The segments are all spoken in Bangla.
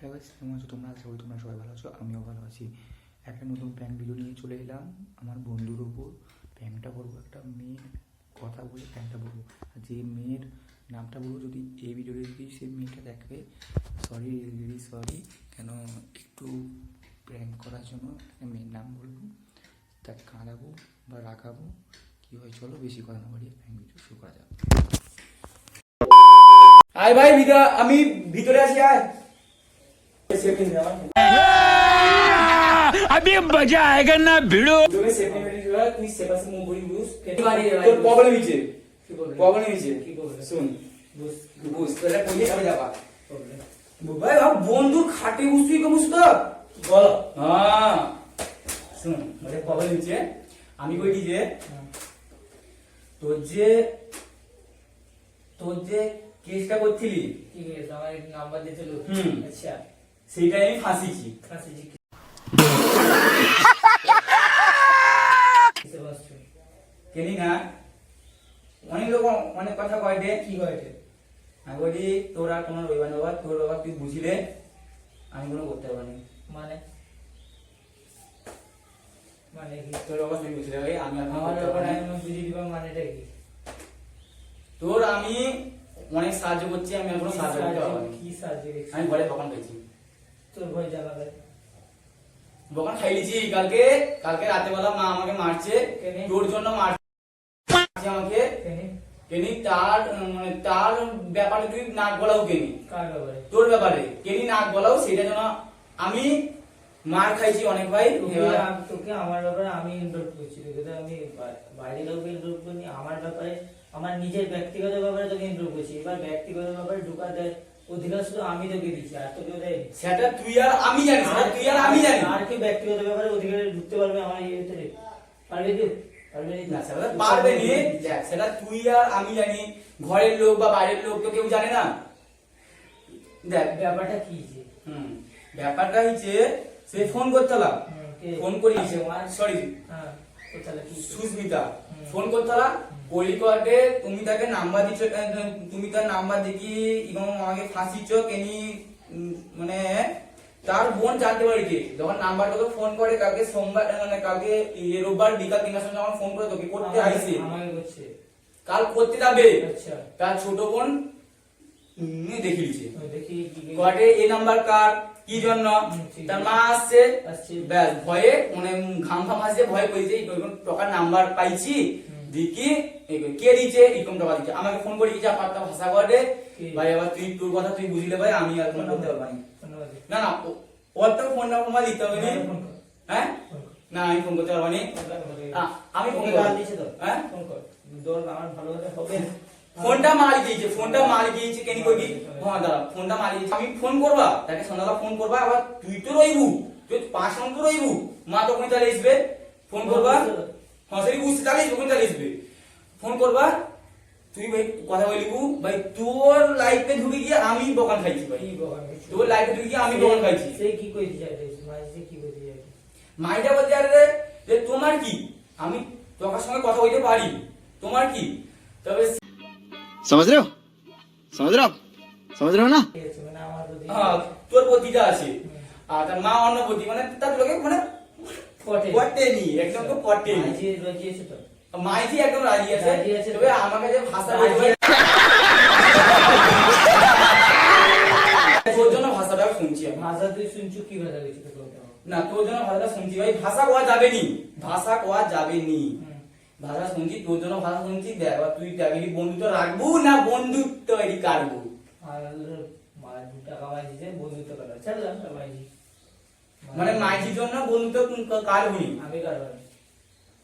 হ্যাঁ গাইস, কেমন আছো তোমরা? আশা করি তোমরা সবাই ভালো আছো, আমিও ভালো আছি। একটা নতুন প্র্যাঙ্ক ভিডিও নিয়ে চলে এলাম আমার বন্ধুর ওপর। প্র্যাঙ্কটা করবো, একটা মেয়ের কথা বলে প্র্যাঙ্কটা বলবো। আর যে মেয়ের নামটা বলবো, যদি এই ভিডিওটা যদি সেই মেয়েটা দেখবে, সরি রিলি সরি, কেন একটু প্র্যাঙ্ক করার জন্য একটা মেয়ের নাম বলবো, তাকে কাঁদাবো বা রাখাবো। কী হয় চলো, বেশি কথা না বাড়িয়ে প্র্যাঙ্ক ভিডিও শুরু করা যাবে। আয় ভাই আমি ভিতরে আছি, আয়। अभी मजा आएगा ना भिड़ो। বন্ধুর খাটে বুঝতেই কমুস তো বল। হ্যাঁ শুন, প্রবলেম হচ্ছে আমি কইটি যে তোর যে কেসটা করছিলি, ঠিক আছে, আমার এক নাম্বার দিয়েছিল। আচ্ছা, সেইটাই আমি ফাঁসিছি। কেনি না অনেক লোক অনেক কথা কয় দে। কি কয়? আমি বলি তোর আর কোনো রইবার না, তোর বাবা তুই বুঝিলে আমি কোনো করতে পারি। মানে মানে কি? তোর বাবা তুই বুঝিলে ভাই, আমি আর আমার ব্যাপারে আমি বুঝিয়ে দিবা, মানেটা কি? তোর আমি অনেক সাহায্য করছি, আমি আর কোনো সাহায্য করতে পারবো না। কি সাহায্য? আমি ঘরে দোকান পেয়েছি, তোর ভয় জানাবে। দোকান খাইয়েছি। কালকে রাতে বেলা মা আমাকে মারছে, তোর জন্য মারছে আমাকে। কেনি তার তার ব্যাপারে তুই নাক গলাও কেনি। কার ব্যাপারে? তোর ব্যাপারে কেনি নাক গলাও, সেটা জন্য আমি মার খাইছি অনেক ভাই। তোকে আমার ব্যাপারে আমি ইনভলভ করছি, আমি বাইরে কাউকে ইনভলভ করিনি। আমার ব্যাপারে, আমার নিজের ব্যক্তিগত ব্যাপারে তোকে ইনভলভ করছি। এবার ব্যক্তিগত ব্যাপারে ঢুকা দেয় অধিকার শুধু আমি তোকে দিচ্ছি, আর তোকে দেয়নি। সেটা তুই আর আমি জানি, তুই আর আমি জানি। আর কি ব্যক্তিগত ব্যাপারে অধিকারে ঢুকতে পারবে আমার ইয়েতে? পারবে কি? না সেটা পারবে নি, সেটা তুই আর আমি জানি। ঘরের লোক বা বাইরের লোক তো কেউ জানে না। দেখ ব্যাপারটা কি? ব্যাপারটা হচ্ছে সে ফোন করতালাম, ফোন করিয়েছে সরি সুস্মিতা ফোন করতালাম কলিকটে। তুমি তাকে নাম্বার দিচ্ছ, তুমি তার নাম্বার দেখি এবং আমাকে ফাঁসিছ কেনি। মানে তার বোন জানতে পারিছে যখন নাম্বার তোকে ফোন করে কালকে সোমবার, মানে কালকে রোববার বিকাল 3টার সময় যখন ফোন করে তোকে করতে আইছে, কাল করতে যাবে। তার ছোট বোন দেখিয়েছে কটে এই নাম্বার কার কি জন্য। তার মা আসছে, ব্যাস ভয়ে মানে ঘাম ফাম আসছে, ভয় করেছে টাকার নাম্বার পাইছি দেখি কে দিচ্ছে, এরকম টাকা দিচ্ছে। আমাকে ফোন করে যা পাত্তা ভাষা করে ভাই, আবার তুই তোর কথা তুই বুঝলে ভাই, আমি আর ফোন করতে পারবো না। না ওর তো ফোন নাম্বার দিতে হবে না। হ্যাঁ না আমি ফোন করতে পারবো না। আমি ফোন দিচ্ছি তো। হ্যাঁ ফোনটা মারি দিয়েছে কেন কইবি? হ্যাঁ দাদা ফোনটা মারি দিয়েছে, আমি ফোন করবা তাকে, সন্ধ্যাবেলা ফোন করবা। আবার তুই তো রইবু, তুই 5 ঘন্টা রইবু, মা তো কোনটা আসবে ফোন করবা। হ্যাঁ সেই বুঝতে তাহলে কোনটা আসবে ফোন করবা। তুই ভাই কথা বলিবু ভাই, তোর লাইফে ঢুকে গিয়ে আমি দোকান খাইছি ভাই, তোর লাইফে ঢুকে গিয়ে আমি দোকান খাইছি। সেই কি কইতে যাইছে কি কইতে যাইছে? মাইটা বলতে আরে যে তোমার কি, আমি তোর সঙ্গে কথা বলতে পারি, তোমার কি? তবে समझ रहे हो ना? হ্যাঁ তোর প্রতিটা আছে, আর তার মা অন্য প্রতি, মানে তার লোকে মানে পটেনি, একদম তো পটেনি। মাইজি একদম রাজি আছে, তবে আমাকে যে ভাষা বলবে তোর জন্য ভাষাটা শুনছি। ভাষা তুই শুনছু? কি ভাষা কইছিস? না তোর জন্য ভাষাটা শুনছি ভাই, ভাষা কোয়া যাবে নি, ভাষা শুনছি তোর জন্য ভাষা শুনছি। দেখ তুই টাকা বন্ধুত্ব রাখবো না বন্ধুত্ব এটি কাটবো? মানে মাইজির জন্য বন্ধুত্ব কাটবি? আমি কাটবো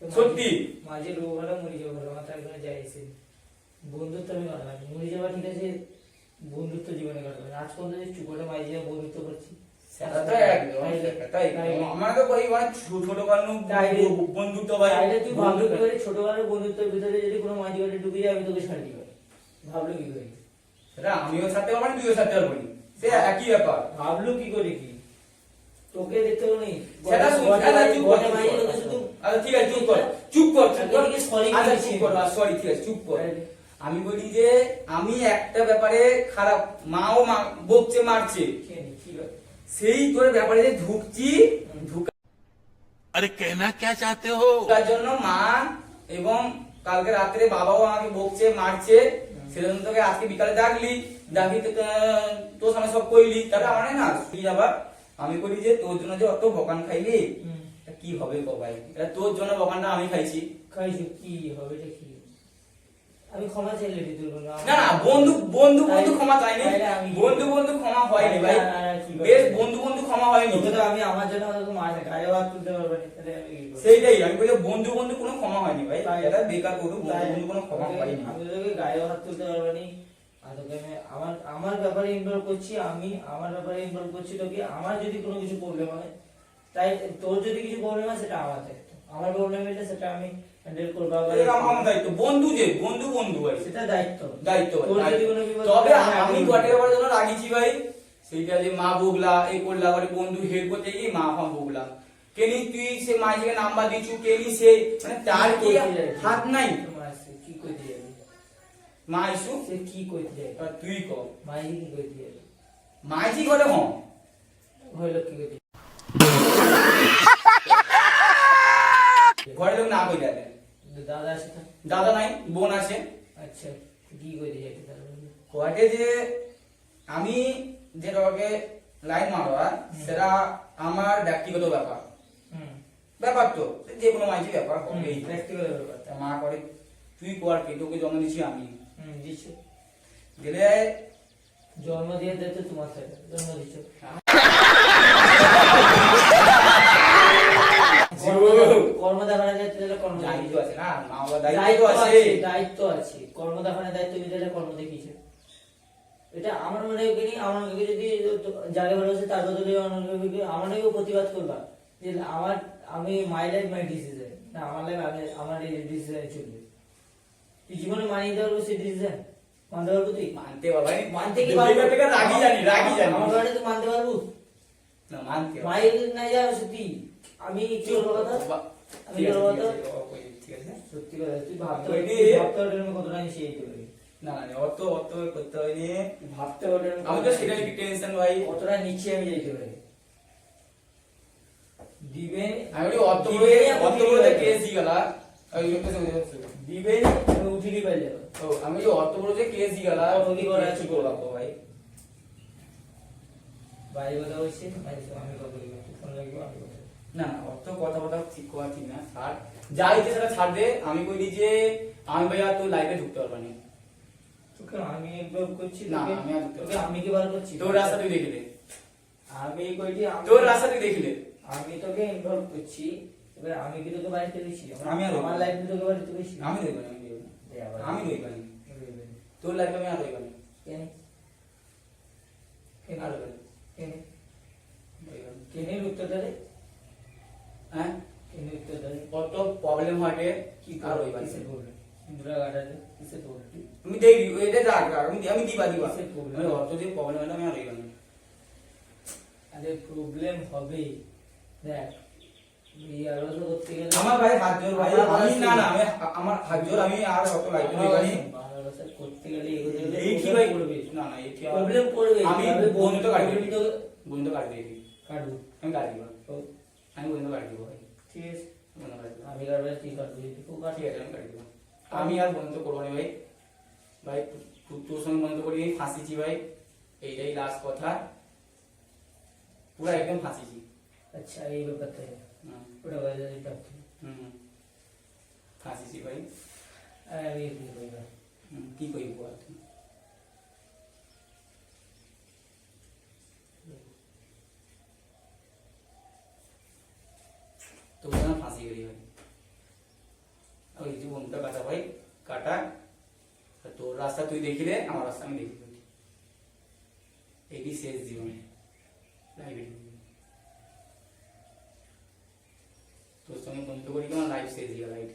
সত্যি? মাঝে রোগ হলো মরে যাবো, মাথায় করে যাইছে। বন্ধুত্ব আমি কাটবো, মরে যাওয়া ঠিক আছে, বন্ধুত্ব জীবনে কাটবো। আজ পর্যন্ত চুপ করে মাঝে বন্ধুত্ব করছি, ছোটবেলার বন্ধুত্বের ভিতরে যদি কোনো মাঝি বাড়ি ঢুকে যায়, আমি তোকে ছাড় দিই। ভাবলো কি করে? সেটা আমিও ছাড়তে পারবো না, তুইও ছাড়তে পারবো না, সে একই ব্যাপার। ভাবলো কি করে? কি তোকে দেখতে হবে নি? ঠিক আছে চুপ কর। সরি ঠিক আছে চুপ কর। আমি বলি যে আমি একটা ব্যাপারে খারাপ, মাও বকছে মারছে, সেই তোর ব্যাপারে যে ঢুকছি अरे कहना क्या चाहते हो ঢুকার জন্য মা এবং কালকে রাত্রে বাবাও আমাকে বকছে মারছে সেজন্য তোকে আজকে বিকালে ডাকলি তোর সামনে সব কইলি তাহলে আমার না কি আবার আমি করি যে তোর জন্য যে অত বকান খাইলি তা কি হবে গো ভাই এটা তোর জন্য বকানটা আমি খাইছি খাইছো কি হবে এটা কি আমি ক্ষমা চাইলে তুই বলো না না বন্ধু বন্ধু বন্ধু ক্ষমা চাইনি তাইলে আমি- বন্ধু বন্ধু ক্ষমা হয়নি ভাই কি বলবো? বেশ বন্ধু বন্ধু ক্ষমা হয়নি তোকে তো আমি আমার জন্য হয়তো মারতে গায়ে হাত তুলতে পারবো না তাহলে আমি কি করবো? সেইটাই আমি বলি বন্ধু বন্ধু কোনো ক্ষমা হয়নি ভাই তাই- এটা বেকার করু বন্ধু তাই- বন্ধু কোনো ক্ষমা তোকে- হয়নি আমি তোকে গায়ে হাত তুলতে পারবো না আর তোকে আমি আমার ব্যাপারে ইনভলভ করছি আমি আমার ব্যাপারে ইনভলভ করছি তোকে আমার যদি কোনো কিছু প্রবলেম হয় তাই তোর যদি কিছু প্রবলেম হয় সেটা আমার দায়িত্ব আমার প্রবলেম হলে সেটা আমি হ্যান্ডেল করবো আবার এটা আমার দায়িত্ব বন্ধু যে বন্ধু বন্ধু ভাই সেটা দায়িত্ব দায়িত্ব ভাই, তোর যদি দায়িত্ব। কোনো বিপদ তবে হয়, আমি গটের ব্যাপারে জন্য রাগিছি ভাই সেইটা যে মা বগলা এই করলা করে বন্ধু হেল্প করতে গিয়ে মা ফা বগলা কেনি তুই সে মাইকে নাম্বার দিছু কেনি সে মানে তার কি হাত নাই তোমার সে কি কইতে যাবে মা ইসু সে কি কইতে যাবে এবার তুই ক মাই কি কইতে যাবে মাইজি করে হ হইলো কি কইতে ঘরে লোক না কই যাবে দাদা আছে তো? দাদা নাই বোন আছে আচ্ছা কি কইতে যাবে তাহলে কোয়াটে যে আমি যে তোমাকে লাইন মারবা সেটা আমার ব্যক্তিগত ব্যাপার হুম ব্যাপার তো যে কোনো মাইজি ব্যাপার হবেই ব্যক্তিগত ব্যাপার তা মা করে তুই কর কে তোকে জন্ম দিছি আমি দিচ্ছো গেলে জন্ম দিয়ে দিতে তোমার থেকে জন্ম দিচ্ছ কর্ম দেখানো যাচ্ছে তাহলে কর্ম দায়িত্ব দেখিয়েছে। আছে না মা বাবা দায়িত্ব দায়িত্ব আছে আছে দায়িত্ব আছে কর্ম দেখানোর দায়িত্ব নিতে হলে কর্ম দেখিয়েছে এটা আমার মনে হয় কি আমার মনে হয় যদি যাকে ভালোবাসে তার বদলে আমার মনে হয় প্রতিবাদ করবা যে আমি মাই লাইফ মাই ডিসিশন না আমার লাইফ আমার এই ডিসিশন চলবে তুই জীবনে মানিয়ে দিতে পারবো সেই ডিসিশন মানতে পারবো তুই মানতে বাবা মানতে কি পারবো রাগি জানি আমার বাড়ি তুই মানতে পারবো না মানতে পারবো। মায়ের না যাওয়া সত্যি আমি কি বলবো কথা আমি ঠিক আছে, বলবো ঠিক কথা আছে, ঠিক আছে সত্যি কথা তুই ভাবতে ওই তুই যে- ভাবতে পারবি আমি কতটা আমি সেই করবি না না অত অত করতে হয়নি ভাবতে পারবি আমি তো সেটা একটু টেনশন ভাই কতটা নিচে আমি যাইতে পারি দিবে আমি বলি অত দিবে অত বড় কেস দি গলা দিবে আমি উঠিলি পাই যাবো ও আমি যে অত বড় যে কেস দি গলা অত কি করা আছে? কি করবো ভাই বাইরে কথা হচ্ছে আমি কথা বলবো ফোন লাগবে আমি কথা বলবো। না না অত কথা কথা ঠিক করা ঠিক না ছাড় যা ইচ্ছে সেটা ছাড় দে আমি কইলি যে আমি ভাইয়া তোর লাইফে ঢুকতে পারবা না তোকে আমি ইনভলভ করছি না, তোকে- আমি আর ঢুকতে তোকে আমি কি বার করছি তোর রাস্তা তুই দেখিলে আমি কইটি তোর রাস্তা তুই দেখিলে আমি তোকে ইনভলভ করছি এবার আমি কি তোকে বাড়িতে দিছি আমি আর আমার লাইফে তোকে বাড়িতে দিছি আমি রইবানি আমি রইবানি দে আবার। আমি রইবানি তোর লাইফে আমি আর রইবানি কেন কেন আর রইবানি কেন রইবানি। কেন উত্তর দেবে হ্যাঁ কেন উত্তর দেবে কত প্রবলেম হয় কি আর রইবানি কিসের প্রবলেম ইন্দিরা গার্ডেনে কিসের প্রবলেম আমি দেখি এটা রাখ রাখ আমি দিবা দিবা কিসের problem? আমি অত যে প্রবলেম হয় আমি আর রইবানি আরে প্রবলেম হবে দেখ এই আলোচনা করতে গেলে আমার ভাই হাত জোর ভাই আমার আমি ভাই- না না আমি আমার হাত জোর আমি আর অত লাইফে রইবানি ভালোবাসা করতে গেলে এগোতে গেলে এই কি problem ভাই পড়বে। না না এই কি প্রবলেম পড়বে আমি তবে বন্ধু তো কাটি problem দিই তো- বন্ধু কাটি দিই কাটবো আমি কাটি দিব তো আমি বন্ধু কাটি দিব ভাই ঠিক আছে বন্ধু কাটি দিব আমি কাটবো তুই কাটবি তুই কাট ঠিক আছে আমি কাটি দিব আমি আর বন্ধু করবো না ভাই ভাই তোর সঙ্গে বন্ধু করি ফাঁসিছি ভাই এইটাই লাস্ট কথা পুরো একদম ফাঁসিছি আচ্ছা এই ব্যাপারটা হুম, ওটা বাইরে ডাক্তার হুম ফাঁসিছি ভাই আমি কি করবো কি কইব আর কি? তো ওখানে ফাঁসি গেলি ভাই ওই যে বন্ধুটা কাটা ভাই কাটা আর তোর রাস্তা তুই দেখিলে আমার রাস্তা আমি দেখি এটি শেষ জীবনে লাইফে তোর সঙ্গে বন্ধু করি আমার লাইফ শেষ হয়ে লাইফ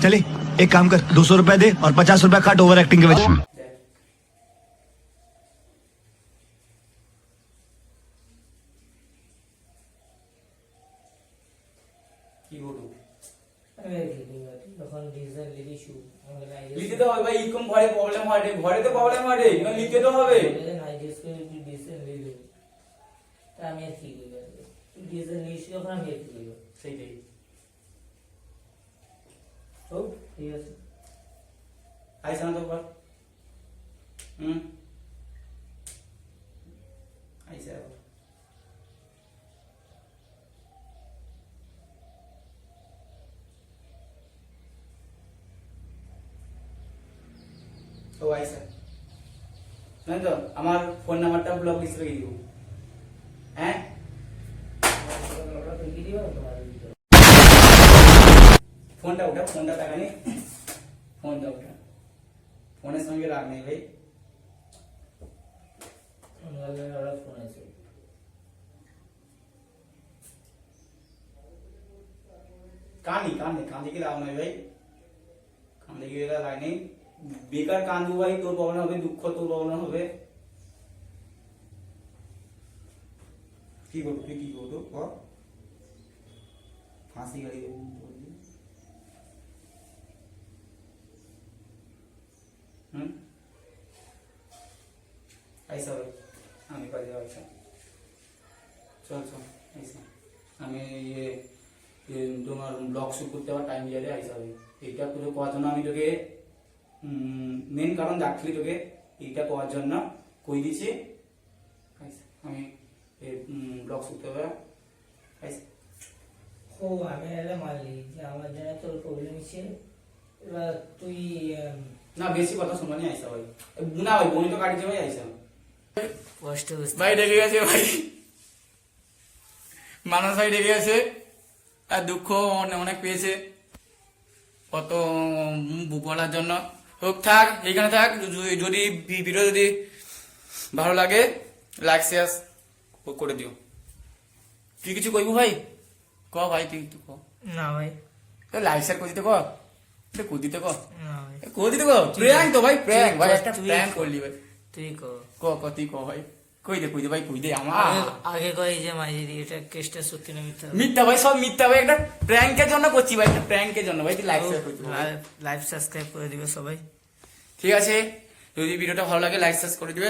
चले एक काम कर 200 रुपए दे और 50 रुपए काट ओवर एक्टिंग के वजह দেখ কি বলবো আমি আর কি করবো তখন ডিসিশন লিখি শু আমাকে না লিখতে তো হবে ভাই ইনকাম ঘরে প্রবলেম হয় রে ঘরে তো প্রবলেম হয় রে লিখতে তো হবে না জিজ্ঞেস করে তুই ডিসিশন তা আমি আর কি করবো? তুই ডিসিশন নিস যখন আমি আর কি করবো? সেইটাই। হোক, ঠিক আছে। আইসা না তো একবার। আইসা একবার। ও আইসা, জানি তো আমার ফোন নাম্বারটা ব্লক লিস্টে রেখে দিব। হ্যাঁ, ওটা ঢুকিয়ে দিও তোমার ভিতরে। ফোনটা উঠা, ফোনটা টাকা নেই, ফোনটা উঠা, ফোনের সঙ্গে রাগ নেই ভাই। ওরা ফোন আছে। কাঁদি কি লাভ নাই ভাই, কাঁদি কি লাভ নেই, বেকার কান্দু ভাই, তোর প্রবলেম হবে, দুঃখ তোর প্রবলেম হবে। কি করবো তুই, কি করবো বল? ফাঁসি গাড়ি দেবো বললি। আইসা ভাই, আমি কাজে আইসা, চল চল আইসা। আমি তোমার ব্লগ শুট করতে আমার টাইম দিয়ে আইসা ভাই। এইটা পুরো করার জন্য আমি তোকে মেন কারণ ডাকলি তোকে, এইটা করার জন্য কই দিছি। আইসা, আমি ব্লগ শুট করতে হবে। আইসা, ও আমি এটা মানলি যে আমার জন্য তোর প্রবলেম হচ্ছে। এবার তুই না বেশি কথা শুনবানি, আইসা ভাই। না ভাই, বনি তো কাটিছে ভাই, আইসা। কষ্ট ভাই রেগে গেছে ভাই, মানুষ ভাই রেগে গেছে, আর দুঃখ অনেক পেয়েছে কত বলার জন্য। হোক, থাক এইখানে থাক। যদি ভিডিও যদি ভালো লাগে লাইক শেয়ার করে দিও। তুই কিছু কইবো ভাই? ক ভাই, তুই একটু ক। না ভাই, লাইক শেয়ার করে দিতে ক, করে দিতে ক, না ভাই, করে দিতে ক। প্র্যাঙ্ক তো ভাই, প্র্যাঙ্ক ভাই, একটা তুই প্র্যাঙ্ক কর। করলি ভাই। তুই কর। ক তুই ক ভাই, কই দে ভাই, কই দে আমার। আগে কই যে মাইজি এটা কেসটা সত্যি না মিথ্যা? মিথ্যা ভাই, সব মিথ্যা ভাই, একটা প্র্যাঙ্কের জন্য করছি ভাই, একটা প্র্যাঙ্কের জন্য ভাই। তুই লাইক শেয়ার করতে লাইভ সাবস্ক্রাইব করে দিবে সবাই। ঠিক আছে, যদি ভিডিওটা ভালো লাগে লাইক শেয়ার করে দিবে।